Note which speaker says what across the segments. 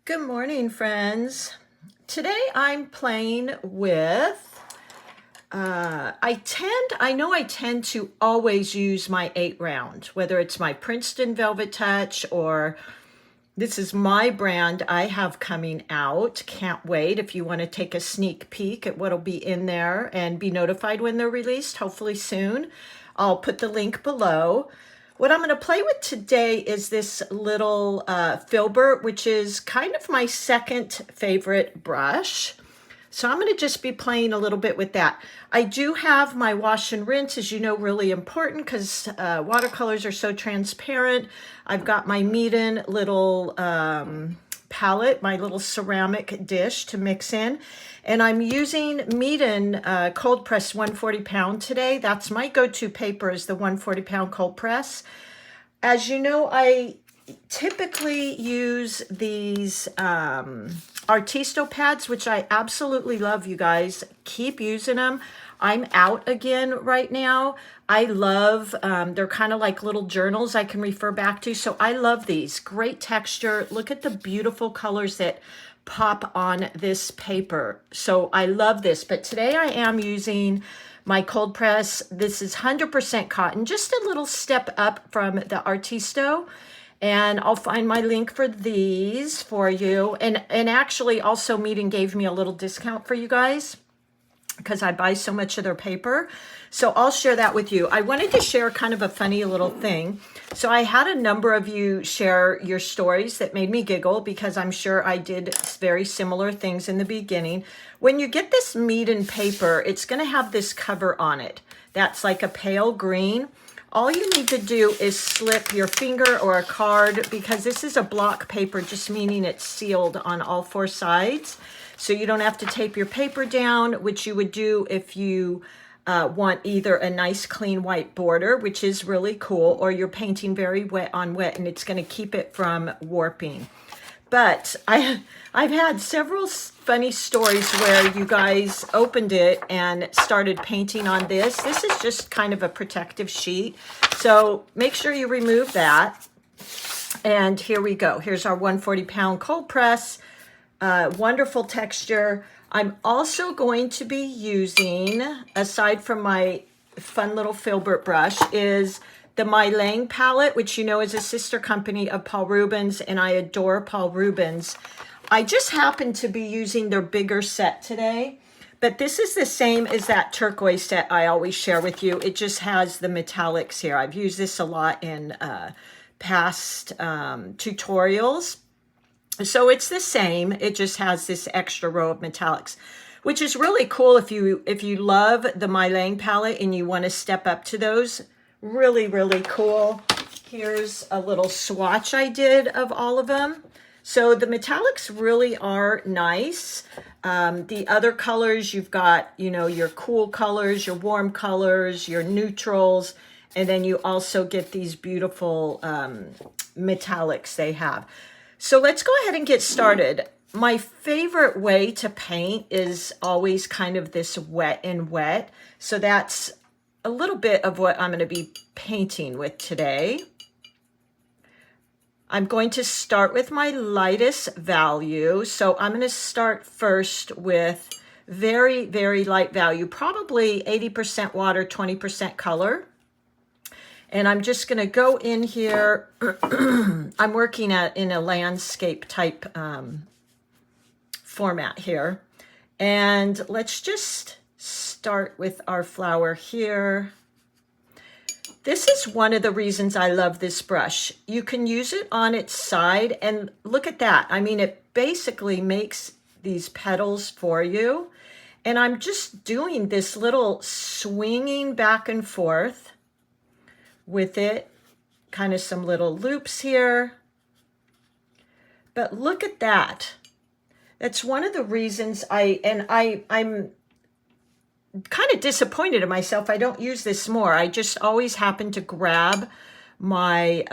Speaker 1: Good morning, friends. Today I'm playing with, I know I tend to always use my 8 round, whether it's my Princeton Velvet Touch or this is my brand I have coming out. Can't wait if you want to take a sneak peek at what'll be in there and be notified when they're released, hopefully soon. I'll put the link below. What I'm going to play with today is this little Filbert, which is kind of my second favorite brush. So I'm going to just be playing a little bit with that. I do have my wash and rinse, as you know, really important because watercolors are so transparent. I've got my Meeden little palette, my little ceramic dish to mix in. And I'm using Meeden cold press 140 pound today. That's my go-to paper is the 140 pound cold press. As you know, I typically use these Artisto pads, which I absolutely love, you guys. Keep using them. I'm out again right now. I love, they're kind of like little journals I can refer back to. So I love these. Great texture. Look at the beautiful colors that pop on this paper. So I love this. But today I am using my cold press. This is 100% cotton, just a little step up from the Artisto. And I'll find my link for these for you. And actually also Meeden gave me a little discount for you guys because I buy so much of their paper. So I'll share that with you. I wanted to share kind of a funny little thing. So I had a number of you share your stories that made me giggle because I'm sure I did very similar things in the beginning. When you get this Meeden paper, it's going to have this cover on it. That's like a pale green. All you need to do is slip your finger or a card because this is a block paper, just meaning it's sealed on all 4 sides. So you don't have to tape your paper down, which you would do if you want either a nice clean white border, which is really cool, or you're painting very wet on wet and it's going to keep it from warping. But I've had several funny stories where you guys opened it and started painting on this. This is just kind of a protective sheet. So make sure you remove that. And here we go. Here's our 140 pound cold press. Wonderful texture. I'm also going to be using, aside from my fun little Filbert brush, is the Meeden palette, which you know is a sister company of Paul Rubens, and I adore Paul Rubens. I just happen to be using their bigger set today, but this is the same as that turquoise set I always share with you. It just has the metallics here. I've used this a lot in past tutorials. So it's the same. It just has this extra row of metallics, which is really cool if you love the Meeden palette and you want to step up to those. Really, really cool. Here's a little swatch I did of all of them. So the metallics really are nice. The other colors, you've got, you know, your cool colors, your warm colors, your neutrals, and then you also get these beautiful metallics they have. So let's go ahead and get started. My favorite way to paint is always kind of this wet and wet. So that's a little bit of what I'm going to be painting with today. I'm going to start with my lightest value. So I'm going to start first with very, very light value, probably 80% water, 20% color. And I'm just going to go in here. I'm working in a landscape type format here. And let's just start with our flower here. This is one of the reasons I love this brush. You can use it on its side and look at that. I mean, it basically makes these petals for you. And I'm just doing this little swinging back and forth with it, kind of some little loops here. But look at that. That's one of the reasons I'm kind of disappointed in myself. I don't use this more. I just always happen to grab my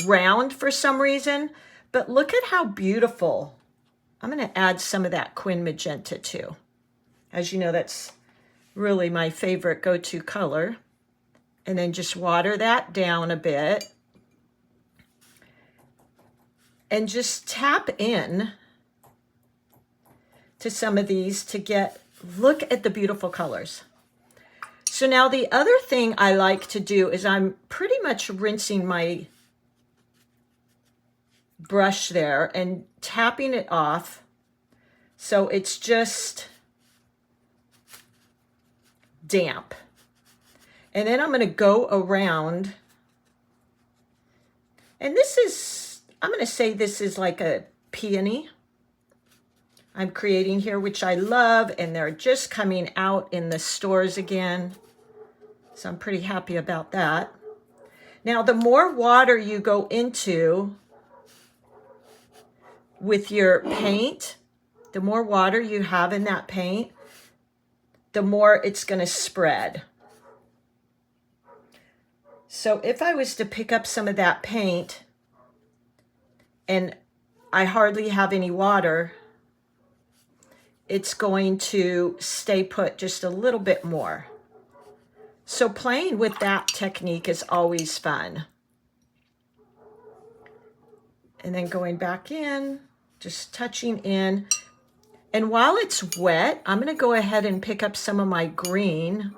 Speaker 1: round for some reason. But look at how beautiful. I'm going to add some of that Quin Magenta too. As you know, that's really my favorite go-to color. And then just water that down a bit. and just tap in to some of these to get, look at the beautiful colors. So now the other thing I like to do is I'm pretty much rinsing my brush there and tapping it off so it's just damp. And then I'm going to go around, and this is, I'm going to say this is like a peony I'm creating here, which I love, and they're just coming out in the stores again. So I'm pretty happy about that. Now, the more water you go into with your paint, the more water you have in that paint, the more it's going to spread. So if I was to pick up some of that paint and I hardly have any water, it's going to stay put just a little bit more. So playing with that technique is always fun. And then going back in, just touching in. And while it's wet, I'm going to go ahead and pick up some of my green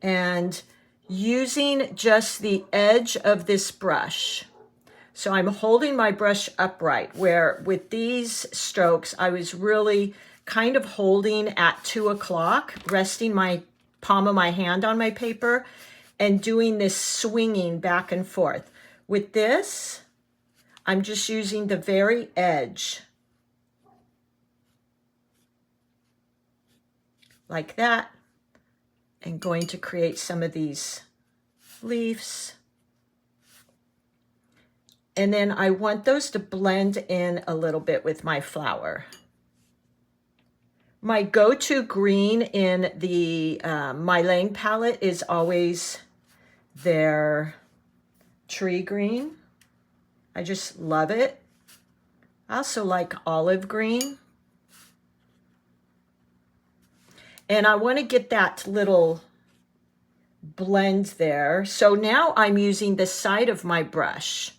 Speaker 1: and using just the edge of this brush. So I'm holding my brush upright, where with these strokes, I was really kind of holding at 2 o'clock, resting my palm of my hand on my paper and doing this swinging back and forth. With this, I'm just using the very edge, like that, and going to create some of these leaves. And then I want those to blend in a little bit with my flower. My go-to green in the My Lane palette is always their tree green. I just love it. I also like olive green. And I want to get that little blend there. So now I'm using the side of my brush,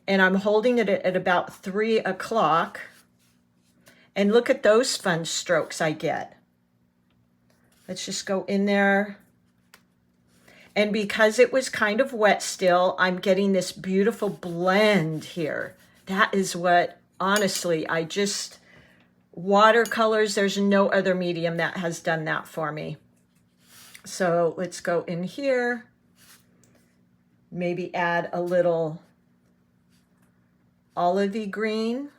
Speaker 1: and I'm holding it at about 3 o'clock. And look at those fun strokes I get. Let's just go in there. And because it was kind of wet still, I'm getting this beautiful blend here. That is what, honestly, watercolors, there's no other medium that has done that for me. So let's go in here. Maybe add a little olivey green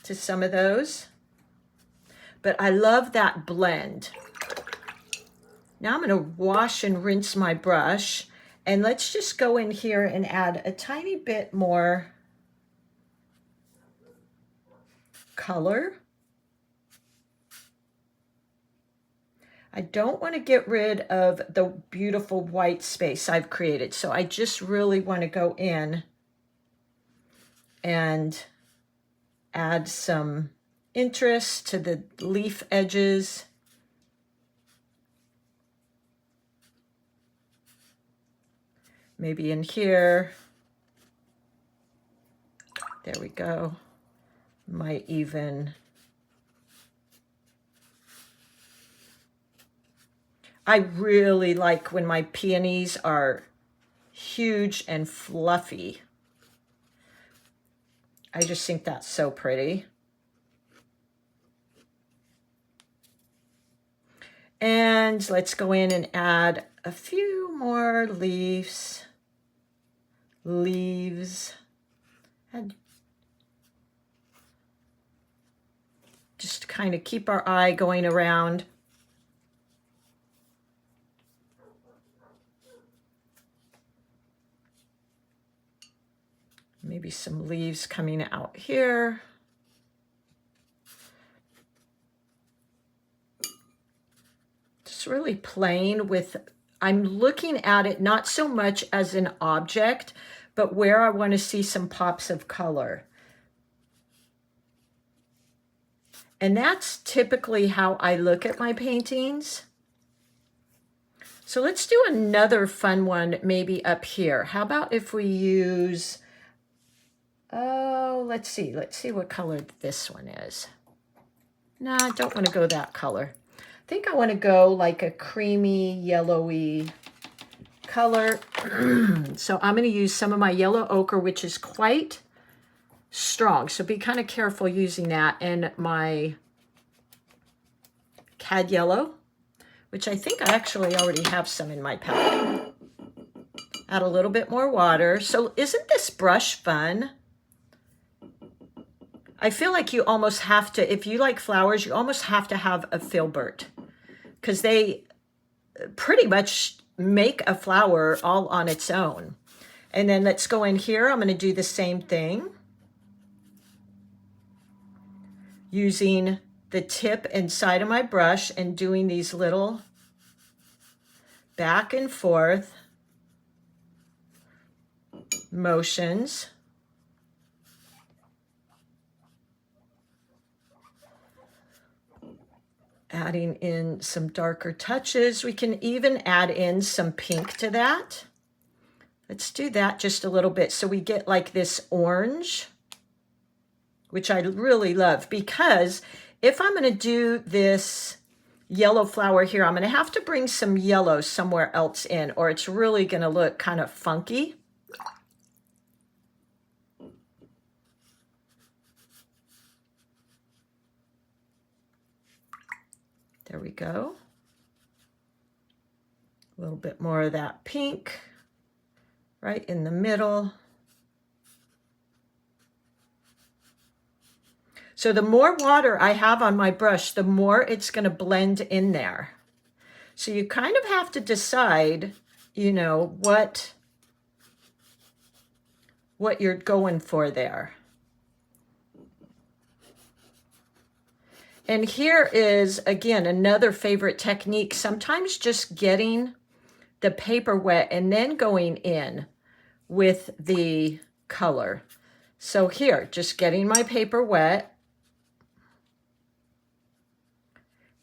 Speaker 1: to some of those. But I love that blend. Now I'm going to wash and rinse my brush, and let's just go in here and add a tiny bit more color. I don't want to get rid of the beautiful white space I've created, so I just really want to go in and add some interest to the leaf edges. Maybe in here. There we go. Might even... I really like when my peonies are huge and fluffy. I just think that's so pretty. And let's go in and add a few more leaves. And just kind of keep our eye going around. Maybe some leaves coming out here. Just really playing with, I'm looking at it not so much as an object, but where I want to see some pops of color. And that's typically how I look at my paintings. So let's do another fun one maybe up here. How about if we use, oh, let's see what color this one is. No, I don't want to go that color. I think I want to go like a creamy, yellowy color. So I'm going to use some of my yellow ochre, which is quite strong. So be kind of careful using that, and my cad yellow, which I think I actually already have some in my palette. Add a little bit more water. So isn't this brush fun? I feel like you almost have to, if you like flowers, you almost have to have a Filbert, because they pretty much make a flower all on its own. And then let's go in here. I'm going to do the same thing, using the tip inside of my brush and doing these little back and forth motions. Adding in some darker touches. We can even add in some pink to that. Let's do that just a little bit so we get like this orange, which I really love, because if I'm going to do this yellow flower here, I'm going to have to bring some yellow somewhere else in, or it's really going to look kind of funky. There we go. A little bit more of that pink right in the middle. So the more water I have on my brush, the more it's going to blend in there. So you kind of have to decide, you know, what you're going for there. And here is, again, another favorite technique. Sometimes just getting the paper wet and then going in with the color. So here, just getting my paper wet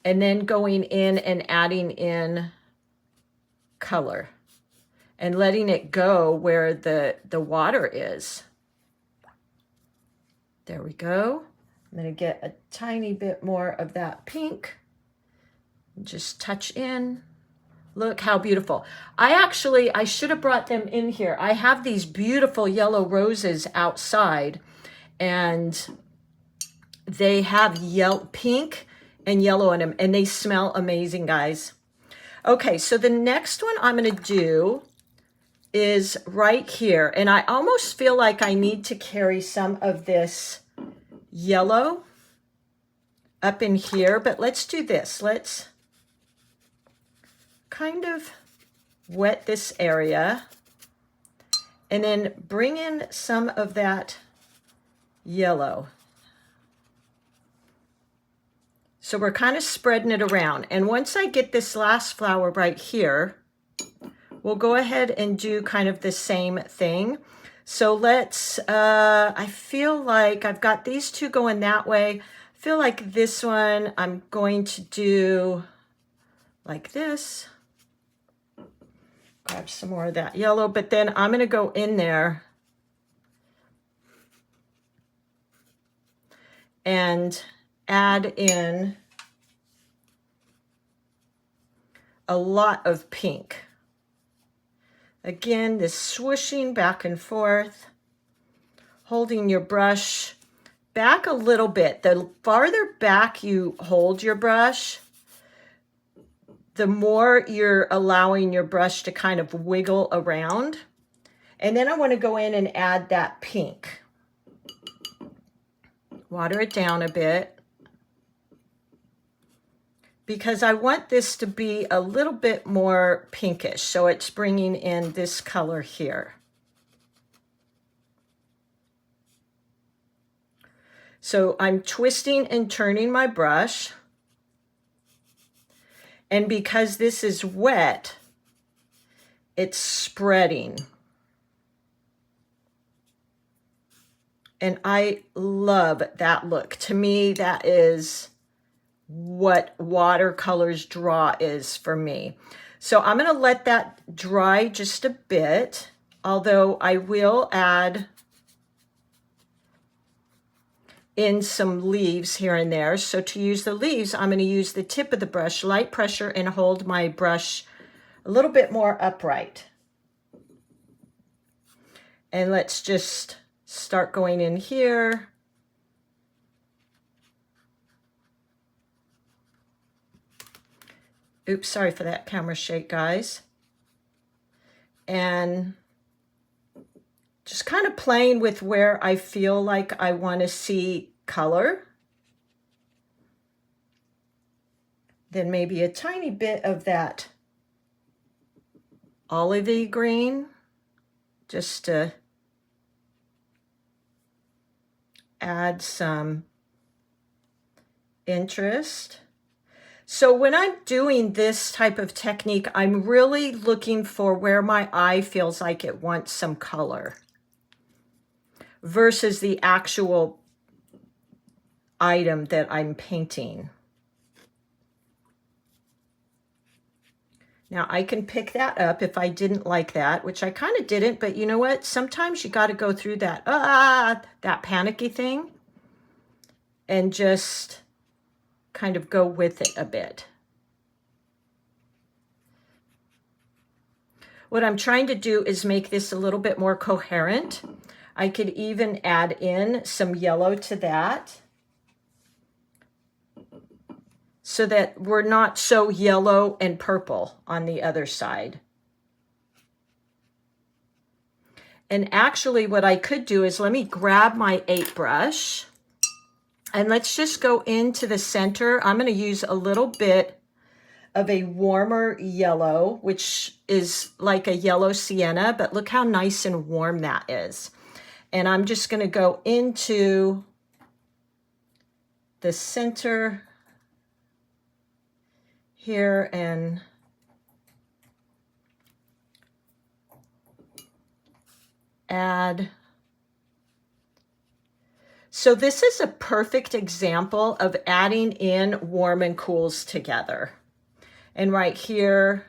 Speaker 1: and then going in and adding in color and letting it go where the water is. There we go. I'm going to get a tiny bit more of that pink. Just touch in. Look how beautiful. I should have brought them in here. I have these beautiful yellow roses outside, and they have pink and yellow in them, and they smell amazing, guys. Okay, so the next one I'm going to do is right here, and I almost feel like I need to carry some of this yellow up in here, but let's do this. Let's kind of wet this area and then bring in some of that yellow. So we're kind of spreading it around. And once I get this last flower right here, we'll go ahead and do kind of the same thing. So let's, I feel like I've got these two going that way. I feel like this one I'm going to do like this. Grab some more of that yellow, but then I'm going to go in there and add in a lot of pink. Again, this swooshing back and forth, holding your brush back a little bit. The farther back you hold your brush, the more you're allowing your brush to kind of wiggle around. And then I want to go in and add that pink. Water it down a bit, because I want this to be a little bit more pinkish. So it's bringing in this color here. So I'm twisting and turning my brush. And because this is wet, it's spreading. And I love that look. To me, that is what watercolors draw is for me. So I'm going to let that dry just a bit, although I will add in some leaves here and there. So to use the leaves, I'm going to use the tip of the brush, light pressure, and hold my brush a little bit more upright. And let's just start going in here. Oops, sorry for that camera shake, guys. And just kind of playing with where I feel like I want to see color. Then maybe a tiny bit of that olivey green, just to add some interest. So when I'm doing this type of technique, I'm really looking for where my eye feels like it wants some color versus the actual item that I'm painting. Now I can pick that up if I didn't like that, which I kind of didn't, but you know what? Sometimes you got to go through that, that panicky thing and just kind of go with it a bit. What I'm trying to do is make this a little bit more coherent. I could even add in some yellow to that so that we're not so yellow and purple on the other side. And actually what I could do is let me grab my 8 brush and let's just go into the center. I'm going to use a little bit of a warmer yellow, which is like a yellow sienna, but look how nice and warm that is. And I'm just going to go into the center here and add. So this is a perfect example of adding in warm and cools together. And right here,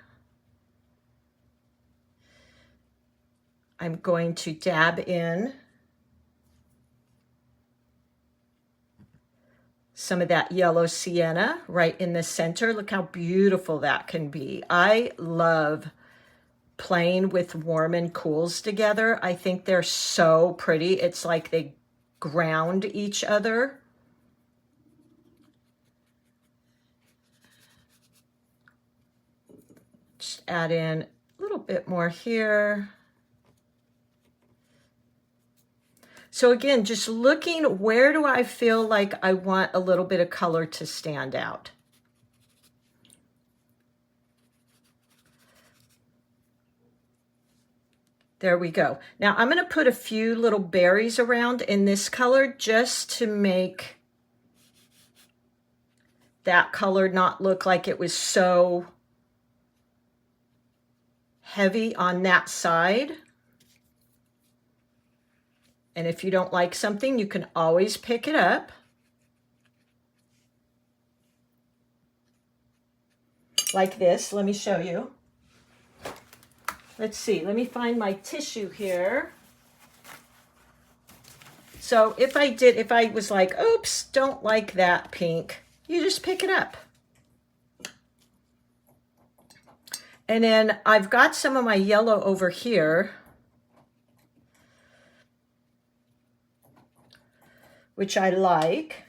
Speaker 1: I'm going to dab in some of that yellow sienna right in the center. Look how beautiful that can be. I love playing with warm and cools together. I think they're so pretty. It's like they ground each other. Just add in a little bit more here. So again, just looking, where do I feel like I want a little bit of color to stand out? There we go. Now I'm going to put a few little berries around in this color just to make that color not look like it was so heavy on that side. And if you don't like something, you can always pick it up. Like this. Let me show you. Let's see. Let me find my tissue here. So if I was like, oops, don't like that pink, you just pick it up. And then I've got some of my yellow over here, which I like.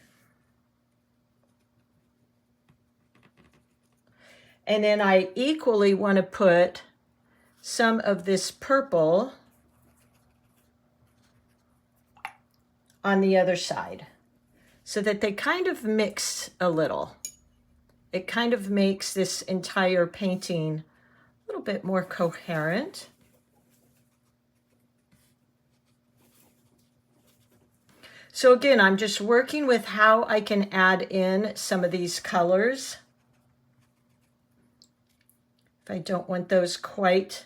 Speaker 1: And then I equally want to put some of this purple on the other side so that they kind of mix a little. It kind of makes this entire painting a little bit more coherent. So again, I'm just working with how I can add in some of these colors. If I don't want those quite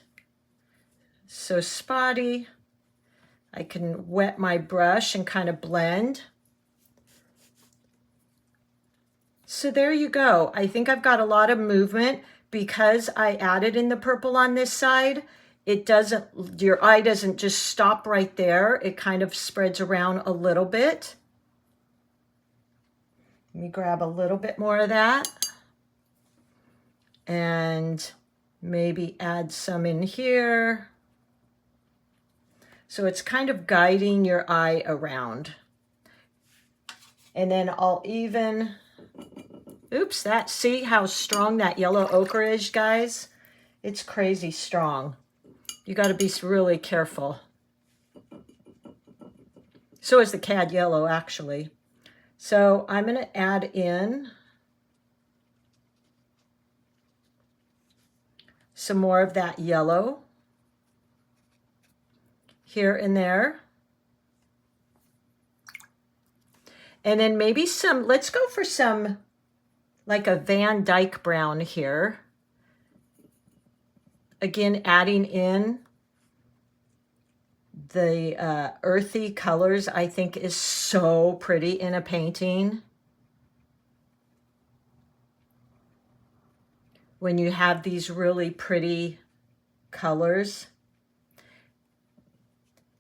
Speaker 1: so spotty, I can wet my brush and kind of blend. So there you go. I think I've got a lot of movement. because I added in the purple on this side, it doesn't, your eye doesn't just stop right there. It kind of spreads around a little bit. Let me grab a little bit more of that. And maybe add some in here. So it's kind of guiding your eye around. And then I'll even, oops, see how strong that yellow ochre is, guys? It's crazy strong. You got to be really careful. So is the cad yellow, actually. So I'm going to add in some more of that yellow here and there. And then maybe some, let's go for some, like a Van Dyke brown here. Again, adding in the earthy colors, I think is so pretty in a painting. When you have these really pretty colors.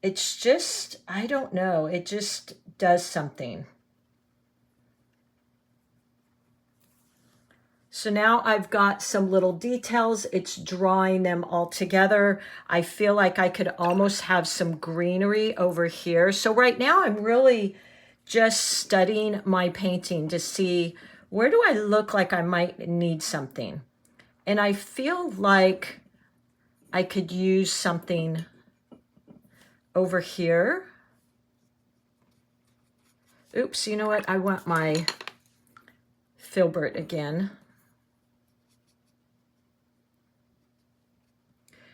Speaker 1: It's just, I don't know, it just does something. So now I've got some little details. It's drawing them all together. I feel like I could almost have some greenery over here. So right now I'm really just studying my painting to see where do I look like I might need something. And I feel like I could use something over here. Oops, you know what? I want my Filbert again.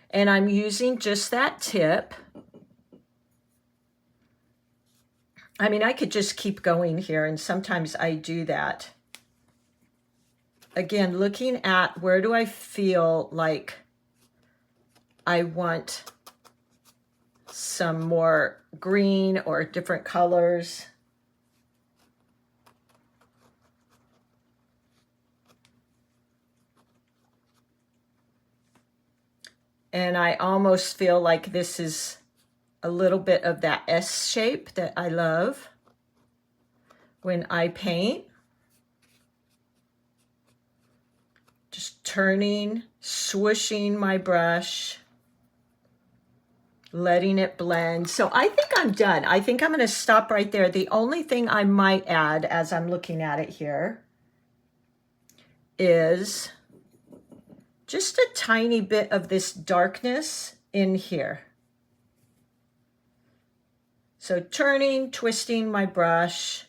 Speaker 1: And I'm using just that tip. I mean, I could just keep going here, and sometimes I do that. Again, looking at where do I feel like I want some more green or different colors. And I almost feel like this is a little bit of that S shape that I love when I paint. Just turning, swooshing my brush, letting it blend. So I think I'm done. I think I'm going to stop right there. The only thing I might add as I'm looking at it here is just a tiny bit of this darkness in here. So turning, twisting my brush.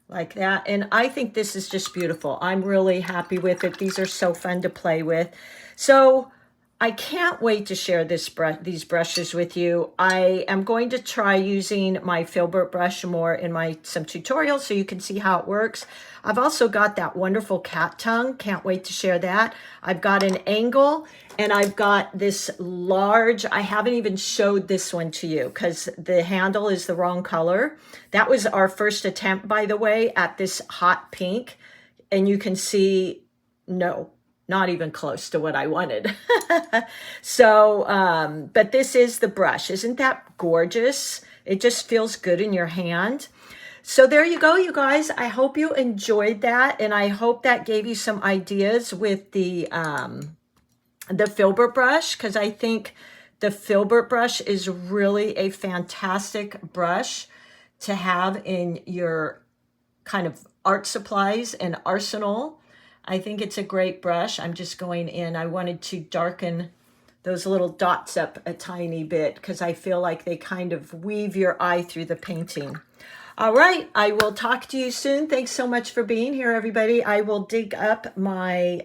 Speaker 1: Like that. And I think this is just beautiful. I'm really happy with it. These are so fun to play with. So I can't wait to share these brushes with you. I am going to try using my Filbert brush more in some tutorials so you can see how it works. I've also got that wonderful cat tongue. Can't wait to share that. I've got an angle, and I've got this large, I haven't even showed this one to you because the handle is the wrong color. That was our first attempt, by the way, at this hot pink. And you can see, no, not even close to what I wanted. So, but this is the brush. Isn't that gorgeous? It just feels good in your hand. So there you go, you guys. I hope you enjoyed that. And I hope that gave you some ideas with the Filbert brush, because I think the Filbert brush is really a fantastic brush to have in your kind of art supplies and arsenal. I think it's a great brush. I'm just going in. I wanted to darken those little dots up a tiny bit because I feel like they kind of weave your eye through the painting. All right, I will talk to you soon. Thanks so much for being here, everybody. I will dig up my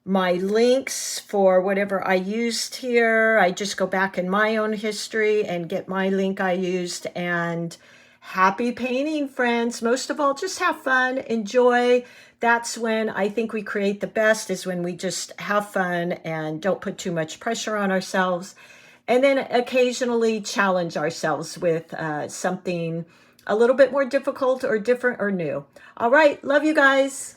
Speaker 1: my links for whatever I used here. I just go back in my own history and get my link I used. And happy painting, friends. Most of all, just have fun, enjoy. That's when I think we create the best, is when we just have fun and don't put too much pressure on ourselves. And then occasionally challenge ourselves with something a little bit more difficult or different or new. All right. Love you guys.